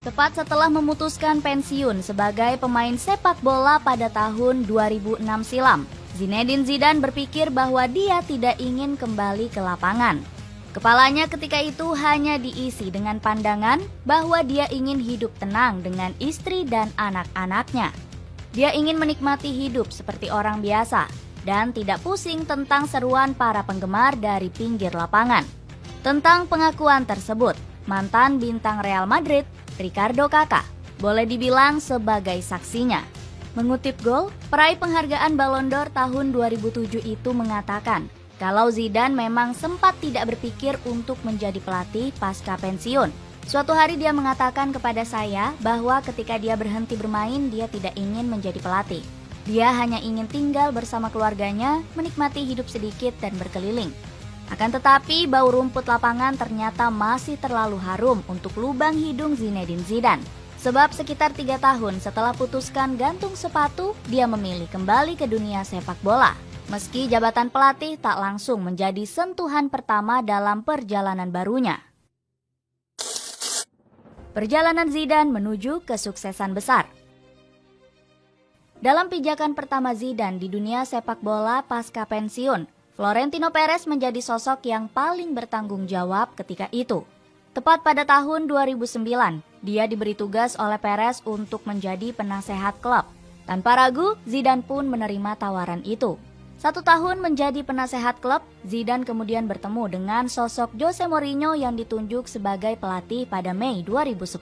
Tepat setelah memutuskan pensiun sebagai pemain sepak bola pada tahun 2006 silam, Zinedine Zidane berpikir bahwa dia tidak ingin kembali ke lapangan. Kepalanya ketika itu hanya diisi dengan pandangan bahwa dia ingin hidup tenang dengan istri dan anak-anaknya. Dia ingin menikmati hidup seperti orang biasa dan tidak pusing tentang seruan para penggemar dari pinggir lapangan. Tentang pengakuan tersebut, mantan bintang Real Madrid, Ricardo Kakak, boleh dibilang sebagai saksinya. Mengutip Gol, peraih penghargaan Ballon d'Or tahun 2007 itu mengatakan kalau Zidane memang sempat tidak berpikir untuk menjadi pelatih pasca pensiun. Suatu hari dia mengatakan kepada saya bahwa ketika dia berhenti bermain, dia tidak ingin menjadi pelatih. Dia hanya ingin tinggal bersama keluarganya, menikmati hidup sedikit dan berkeliling. Akan tetapi, bau rumput lapangan ternyata masih terlalu harum untuk lubang hidung Zinedine Zidane. Sebab sekitar 3 tahun setelah putuskan gantung sepatu, dia memilih kembali ke dunia sepak bola. Meski jabatan pelatih tak langsung menjadi sentuhan pertama dalam perjalanan barunya. Perjalanan Zidane menuju kesuksesan besar. Dalam pijakan pertama Zidane di dunia sepak bola pasca pensiun, Florentino Perez menjadi sosok yang paling bertanggung jawab ketika itu. Tepat pada tahun 2009, dia diberi tugas oleh Perez untuk menjadi penasehat klub. Tanpa ragu, Zidane pun menerima tawaran itu. 1 tahun menjadi penasehat klub, Zidane kemudian bertemu dengan sosok Jose Mourinho yang ditunjuk sebagai pelatih pada Mei 2010.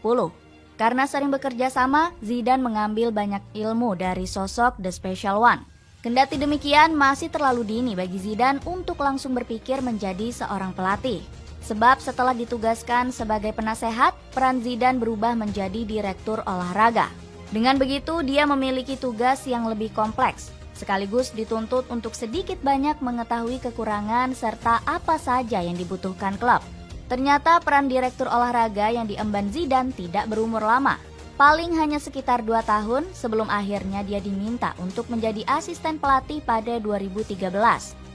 Karena sering bekerja sama, Zidane mengambil banyak ilmu dari sosok The Special One. Kendati demikian, masih terlalu dini bagi Zidane untuk langsung berpikir menjadi seorang pelatih. Sebab setelah ditugaskan sebagai penasehat, peran Zidane berubah menjadi direktur olahraga. Dengan begitu, dia memiliki tugas yang lebih kompleks, sekaligus dituntut untuk sedikit banyak mengetahui kekurangan serta apa saja yang dibutuhkan klub. Ternyata peran direktur olahraga yang diemban Zidane tidak berumur lama. Paling hanya sekitar 2 tahun sebelum akhirnya dia diminta untuk menjadi asisten pelatih pada 2013.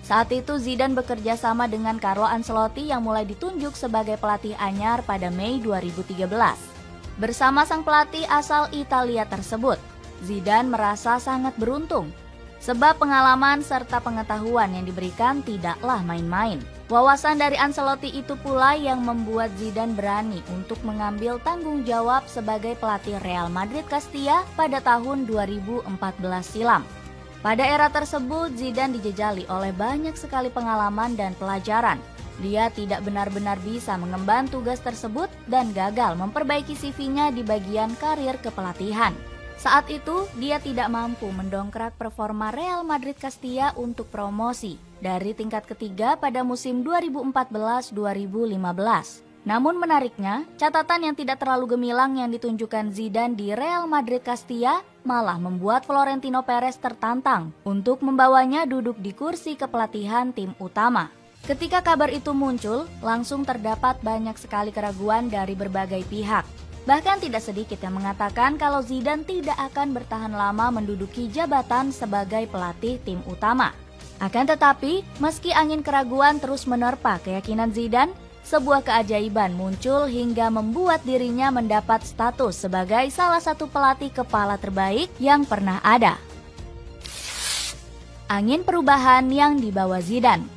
Saat itu Zidane bekerja sama dengan Carlo Ancelotti yang mulai ditunjuk sebagai pelatih anyar pada Mei 2013. Bersama sang pelatih asal Italia tersebut, Zidane merasa sangat beruntung. Sebab pengalaman serta pengetahuan yang diberikan tidaklah main-main. Wawasan dari Ancelotti itu pula yang membuat Zidane berani untuk mengambil tanggung jawab sebagai pelatih Real Madrid Castilla pada tahun 2014 silam. Pada era tersebut, Zidane dijejali oleh banyak sekali pengalaman dan pelajaran. Dia tidak benar-benar bisa mengemban tugas tersebut dan gagal memperbaiki CV-nya di bagian karir kepelatihan. Saat itu, dia tidak mampu mendongkrak performa Real Madrid Castilla untuk promosi dari tingkat ketiga pada musim 2014-2015. Namun menariknya, catatan yang tidak terlalu gemilang yang ditunjukkan Zidane di Real Madrid Castilla malah membuat Florentino Perez tertantang untuk membawanya duduk di kursi kepelatihan tim utama. Ketika kabar itu muncul, langsung terdapat banyak sekali keraguan dari berbagai pihak. Bahkan tidak sedikit yang mengatakan kalau Zidane tidak akan bertahan lama menduduki jabatan sebagai pelatih tim utama. Akan tetapi, meski angin keraguan terus menerpa keyakinan Zidane, sebuah keajaiban muncul hingga membuat dirinya mendapat status sebagai salah satu pelatih kepala terbaik yang pernah ada. Angin perubahan yang dibawa Zidane.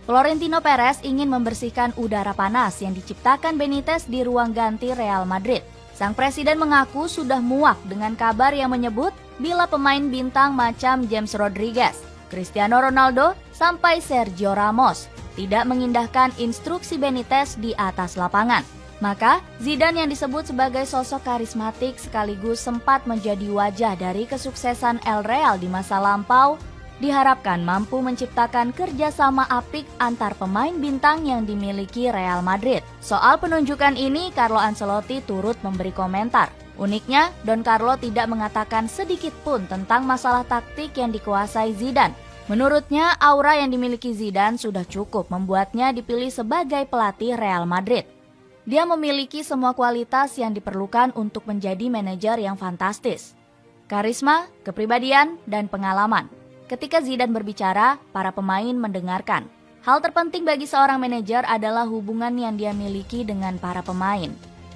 Florentino Perez ingin membersihkan udara panas yang diciptakan Benitez di ruang ganti Real Madrid. Sang presiden mengaku sudah muak dengan kabar yang menyebut bila pemain bintang macam James Rodriguez, Cristiano Ronaldo, sampai Sergio Ramos tidak mengindahkan instruksi Benitez di atas lapangan. Maka, Zidane yang disebut sebagai sosok karismatik sekaligus sempat menjadi wajah dari kesuksesan El Real di masa lampau, diharapkan mampu menciptakan kerjasama apik antar pemain bintang yang dimiliki Real Madrid. Soal penunjukan ini, Carlo Ancelotti turut memberi komentar. Uniknya, Don Carlo tidak mengatakan sedikit pun tentang masalah taktik yang dikuasai Zidane. Menurutnya, aura yang dimiliki Zidane sudah cukup membuatnya dipilih sebagai pelatih Real Madrid. Dia memiliki semua kualitas yang diperlukan untuk menjadi manajer yang fantastis. Karisma, kepribadian, dan pengalaman. Ketika Zidane berbicara, para pemain mendengarkan. Hal terpenting bagi seorang manajer adalah hubungan yang dia miliki dengan para pemain.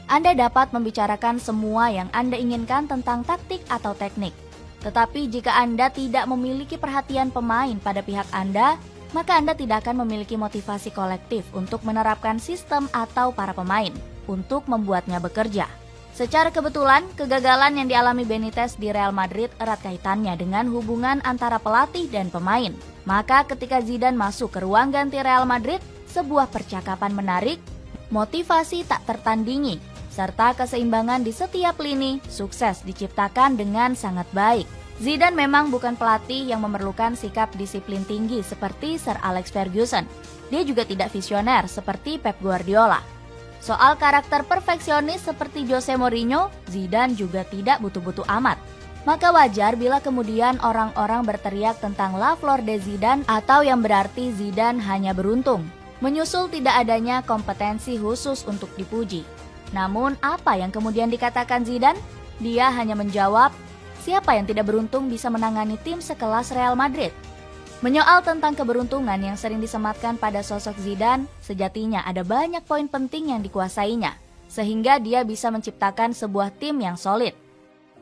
Anda dapat membicarakan semua yang Anda inginkan tentang taktik atau teknik. Tetapi jika Anda tidak memiliki perhatian pemain pada pihak Anda, maka Anda tidak akan memiliki motivasi kolektif untuk menerapkan sistem atau para pemain untuk membuatnya bekerja. Secara kebetulan, kegagalan yang dialami Benitez di Real Madrid erat kaitannya dengan hubungan antara pelatih dan pemain. Maka ketika Zidane masuk ke ruang ganti Real Madrid, sebuah percakapan menarik, motivasi tak tertandingi, serta keseimbangan di setiap lini sukses diciptakan dengan sangat baik. Zidane memang bukan pelatih yang memerlukan sikap disiplin tinggi seperti Sir Alex Ferguson. Dia juga tidak visioner seperti Pep Guardiola. Soal karakter perfeksionis seperti Jose Mourinho, Zidane juga tidak butuh-butuh amat. Maka wajar bila kemudian orang-orang berteriak tentang La Flor de Zidane atau yang berarti Zidane hanya beruntung, menyusul tidak adanya kompetensi khusus untuk dipuji. Namun apa yang kemudian dikatakan Zidane? Dia hanya menjawab, siapa yang tidak beruntung bisa menangani tim sekelas Real Madrid? Menyoal tentang keberuntungan yang sering disematkan pada sosok Zidane, sejatinya ada banyak poin penting yang dikuasainya, sehingga dia bisa menciptakan sebuah tim yang solid.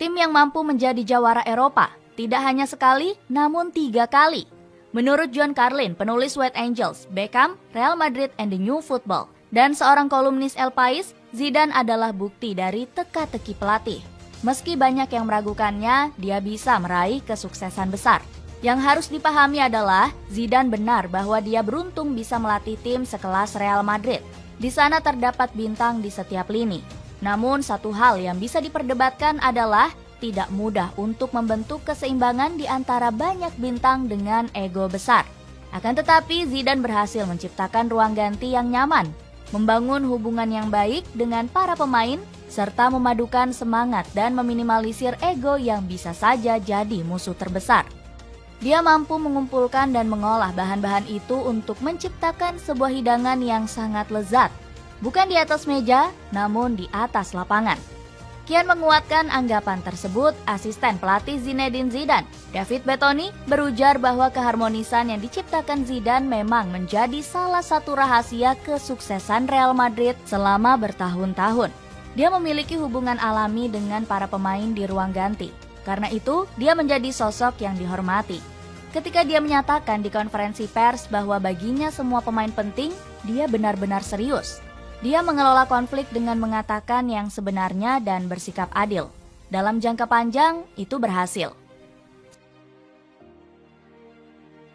Tim yang mampu menjadi jawara Eropa, tidak hanya sekali, namun 3 kali. Menurut John Carlin, penulis White Angels, Beckham, Real Madrid and the New Football, dan seorang kolumnis El Pais, Zidane adalah bukti dari teka-teki pelatih. Meski banyak yang meragukannya, dia bisa meraih kesuksesan besar. Yang harus dipahami adalah Zidane benar bahwa dia beruntung bisa melatih tim sekelas Real Madrid. Di sana terdapat bintang di setiap lini. Namun satu hal yang bisa diperdebatkan adalah tidak mudah untuk membentuk keseimbangan di antara banyak bintang dengan ego besar. Akan tetapi Zidane berhasil menciptakan ruang ganti yang nyaman, membangun hubungan yang baik dengan para pemain, serta memadukan semangat dan meminimalisir ego yang bisa saja jadi musuh terbesar. Dia mampu mengumpulkan dan mengolah bahan-bahan itu untuk menciptakan sebuah hidangan yang sangat lezat, bukan di atas meja, namun di atas lapangan. Kian menguatkan anggapan tersebut, asisten pelatih Zinedine Zidane, David Bettoni, berujar bahwa keharmonisan yang diciptakan Zidane memang menjadi salah satu rahasia kesuksesan Real Madrid selama bertahun-tahun. Dia memiliki hubungan alami dengan para pemain di ruang ganti. Karena itu, dia menjadi sosok yang dihormati. Ketika dia menyatakan di konferensi pers bahwa baginya semua pemain penting, dia benar-benar serius. Dia mengelola konflik dengan mengatakan yang sebenarnya dan bersikap adil. Dalam jangka panjang, itu berhasil.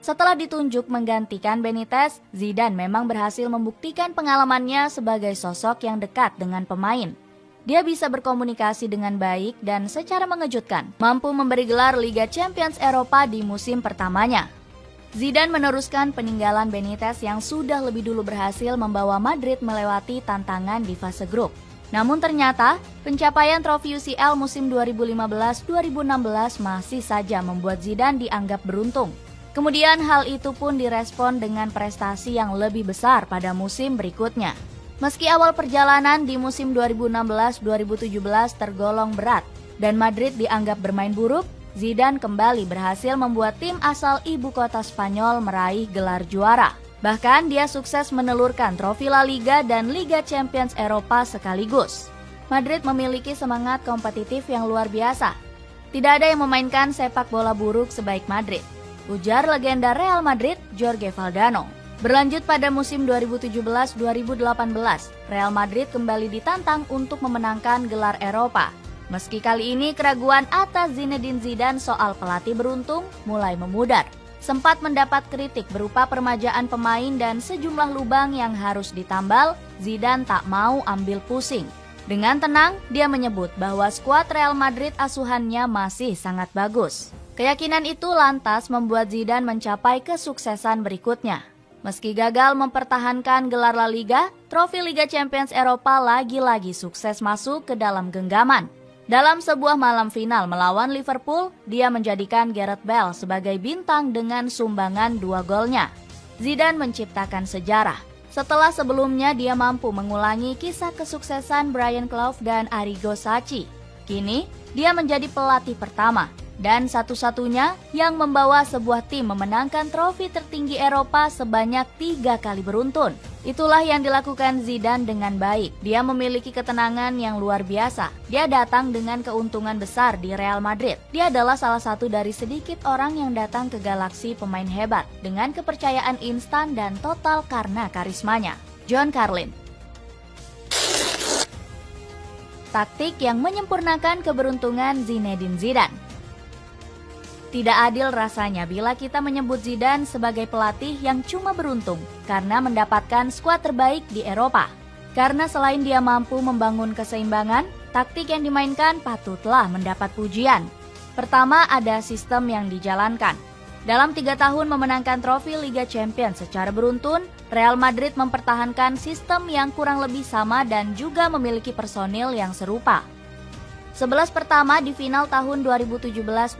Setelah ditunjuk menggantikan Benitez, Zidane memang berhasil membuktikan pengalamannya sebagai sosok yang dekat dengan pemain. Dia bisa berkomunikasi dengan baik dan secara mengejutkan, mampu memberi gelar Liga Champions Eropa di musim pertamanya. Zidane meneruskan peninggalan Benitez yang sudah lebih dulu berhasil membawa Madrid melewati tantangan di fase grup. Namun ternyata, pencapaian trofi UCL musim 2015-2016 masih saja membuat Zidane dianggap beruntung. Kemudian hal itu pun direspon dengan prestasi yang lebih besar pada musim berikutnya. Meski awal perjalanan di musim 2016-2017 tergolong berat dan Madrid dianggap bermain buruk, Zidane kembali berhasil membuat tim asal ibu kota Spanyol meraih gelar juara. Bahkan dia sukses menelurkan trofi La Liga dan Liga Champions Eropa sekaligus. Madrid memiliki semangat kompetitif yang luar biasa. Tidak ada yang memainkan sepak bola buruk sebaik Madrid, ujar legenda Real Madrid Jorge Valdano. Berlanjut pada musim 2017-2018, Real Madrid kembali ditantang untuk memenangkan gelar Eropa. Meski kali ini keraguan atas Zinedine Zidane soal pelatih beruntung mulai memudar. Sempat mendapat kritik berupa permajaan pemain dan sejumlah lubang yang harus ditambal, Zidane tak mau ambil pusing. Dengan tenang, dia menyebut bahwa skuad Real Madrid asuhannya masih sangat bagus. Keyakinan itu lantas membuat Zidane mencapai kesuksesan berikutnya. Meski gagal mempertahankan gelar La Liga, trofi Liga Champions Eropa lagi-lagi sukses masuk ke dalam genggaman. Dalam sebuah malam final melawan Liverpool, dia menjadikan Gareth Bale sebagai bintang dengan sumbangan 2 golnya. Zidane menciptakan sejarah. Setelah sebelumnya dia mampu mengulangi kisah kesuksesan Brian Clough dan Arrigo Sacchi. Kini, dia menjadi pelatih pertama dan satu-satunya yang membawa sebuah tim memenangkan trofi tertinggi Eropa sebanyak 3 kali beruntun. Itulah yang dilakukan Zidane dengan baik. Dia memiliki ketenangan yang luar biasa. Dia datang dengan keuntungan besar di Real Madrid. Dia adalah salah satu dari sedikit orang yang datang ke galaksi pemain hebat dengan kepercayaan instan dan total karena karismanya. John Carlin. Taktik yang menyempurnakan keberuntungan Zinedine Zidane. Tidak adil rasanya bila kita menyebut Zidane sebagai pelatih yang cuma beruntung karena mendapatkan skuad terbaik di Eropa. Karena selain dia mampu membangun keseimbangan, taktik yang dimainkan patutlah mendapat pujian. Pertama, ada sistem yang dijalankan. Dalam 3 tahun memenangkan trofi Liga Champions secara beruntun, Real Madrid mempertahankan sistem yang kurang lebih sama dan juga memiliki personil yang serupa. 11 pertama di final tahun 2017-2018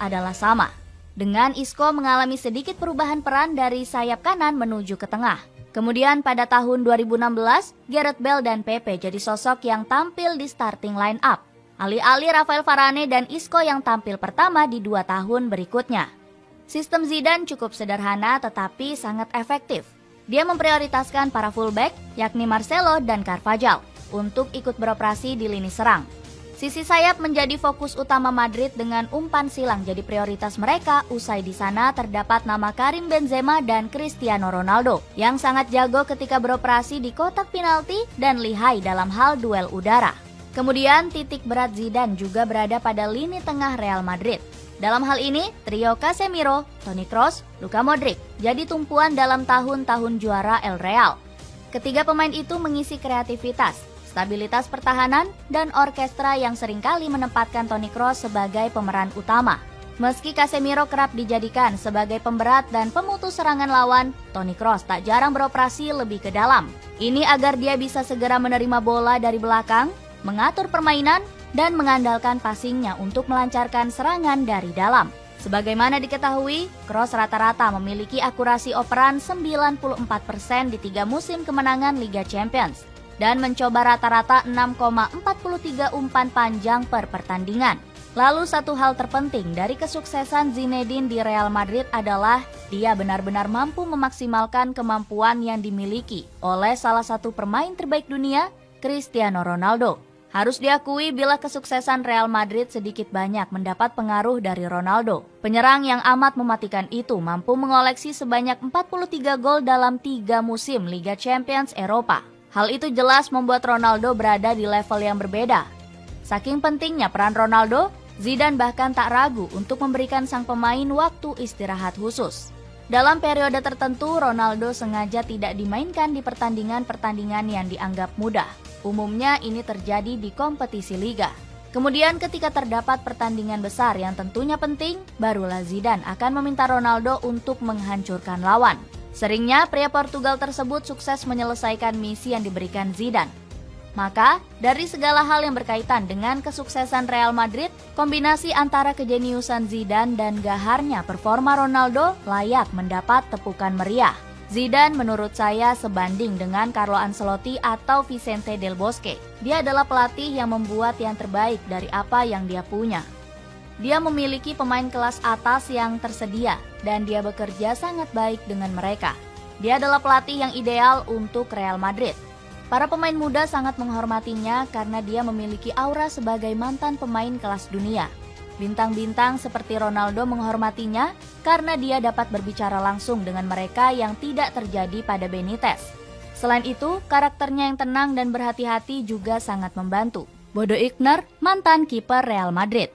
adalah sama. Dengan Isco mengalami sedikit perubahan peran dari sayap kanan menuju ke tengah. Kemudian pada tahun 2016, Gareth Bale dan Pepe jadi sosok yang tampil di starting line up. Alih-alih Rafael Varane dan Isco yang tampil pertama di 2 tahun berikutnya. Sistem Zidane cukup sederhana tetapi sangat efektif. Dia memprioritaskan para fullback, yakni Marcelo dan Carvajal, untuk ikut beroperasi di lini serang. Sisi sayap menjadi fokus utama Madrid dengan umpan silang jadi prioritas mereka. Usai di sana terdapat nama Karim Benzema dan Cristiano Ronaldo yang sangat jago ketika beroperasi di kotak penalti dan lihai dalam hal duel udara. Kemudian titik berat Zidane juga berada pada lini tengah Real Madrid. Dalam hal ini, trio Casemiro, Toni Kroos, Luka Modric jadi tumpuan dalam tahun-tahun juara El Real. Ketiga pemain itu mengisi kreativitas, stabilitas pertahanan, dan orkestra yang seringkali menempatkan Toni Kroos sebagai pemeran utama. Meski Casemiro kerap dijadikan sebagai pemberat dan pemutus serangan lawan, Toni Kroos tak jarang beroperasi lebih ke dalam. Ini agar dia bisa segera menerima bola dari belakang, mengatur permainan, dan mengandalkan passingnya untuk melancarkan serangan dari dalam. Sebagaimana diketahui, Kroos rata-rata memiliki akurasi operan 94% di 3 musim kemenangan Liga Champions dan mencoba rata-rata 6,43 umpan panjang per pertandingan. Lalu satu hal terpenting dari kesuksesan Zinedine di Real Madrid adalah dia benar-benar mampu memaksimalkan kemampuan yang dimiliki oleh salah satu pemain terbaik dunia, Cristiano Ronaldo. Harus diakui bila kesuksesan Real Madrid sedikit banyak mendapat pengaruh dari Ronaldo. Penyerang yang amat mematikan itu mampu mengoleksi sebanyak 43 gol dalam 3 musim Liga Champions Eropa. Hal itu jelas membuat Ronaldo berada di level yang berbeda. Saking pentingnya peran Ronaldo, Zidane bahkan tak ragu untuk memberikan sang pemain waktu istirahat khusus. Dalam periode tertentu, Ronaldo sengaja tidak dimainkan di pertandingan-pertandingan yang dianggap mudah. Umumnya ini terjadi di kompetisi liga. Kemudian ketika terdapat pertandingan besar yang tentunya penting, barulah Zidane akan meminta Ronaldo untuk menghancurkan lawan. Seringnya pria Portugal tersebut sukses menyelesaikan misi yang diberikan Zidane. Maka, dari segala hal yang berkaitan dengan kesuksesan Real Madrid, kombinasi antara kejeniusan Zidane dan gaharnya performa Ronaldo layak mendapat tepukan meriah. Zidane menurut saya sebanding dengan Carlo Ancelotti atau Vicente Del Bosque. Dia adalah pelatih yang membuat yang terbaik dari apa yang dia punya. Dia memiliki pemain kelas atas yang tersedia dan dia bekerja sangat baik dengan mereka. Dia adalah pelatih yang ideal untuk Real Madrid. Para pemain muda sangat menghormatinya karena dia memiliki aura sebagai mantan pemain kelas dunia. Bintang-bintang seperti Ronaldo menghormatinya karena dia dapat berbicara langsung dengan mereka yang tidak terjadi pada Benitez. Selain itu, karakternya yang tenang dan berhati-hati juga sangat membantu. Bodo Illner, mantan kiper Real Madrid.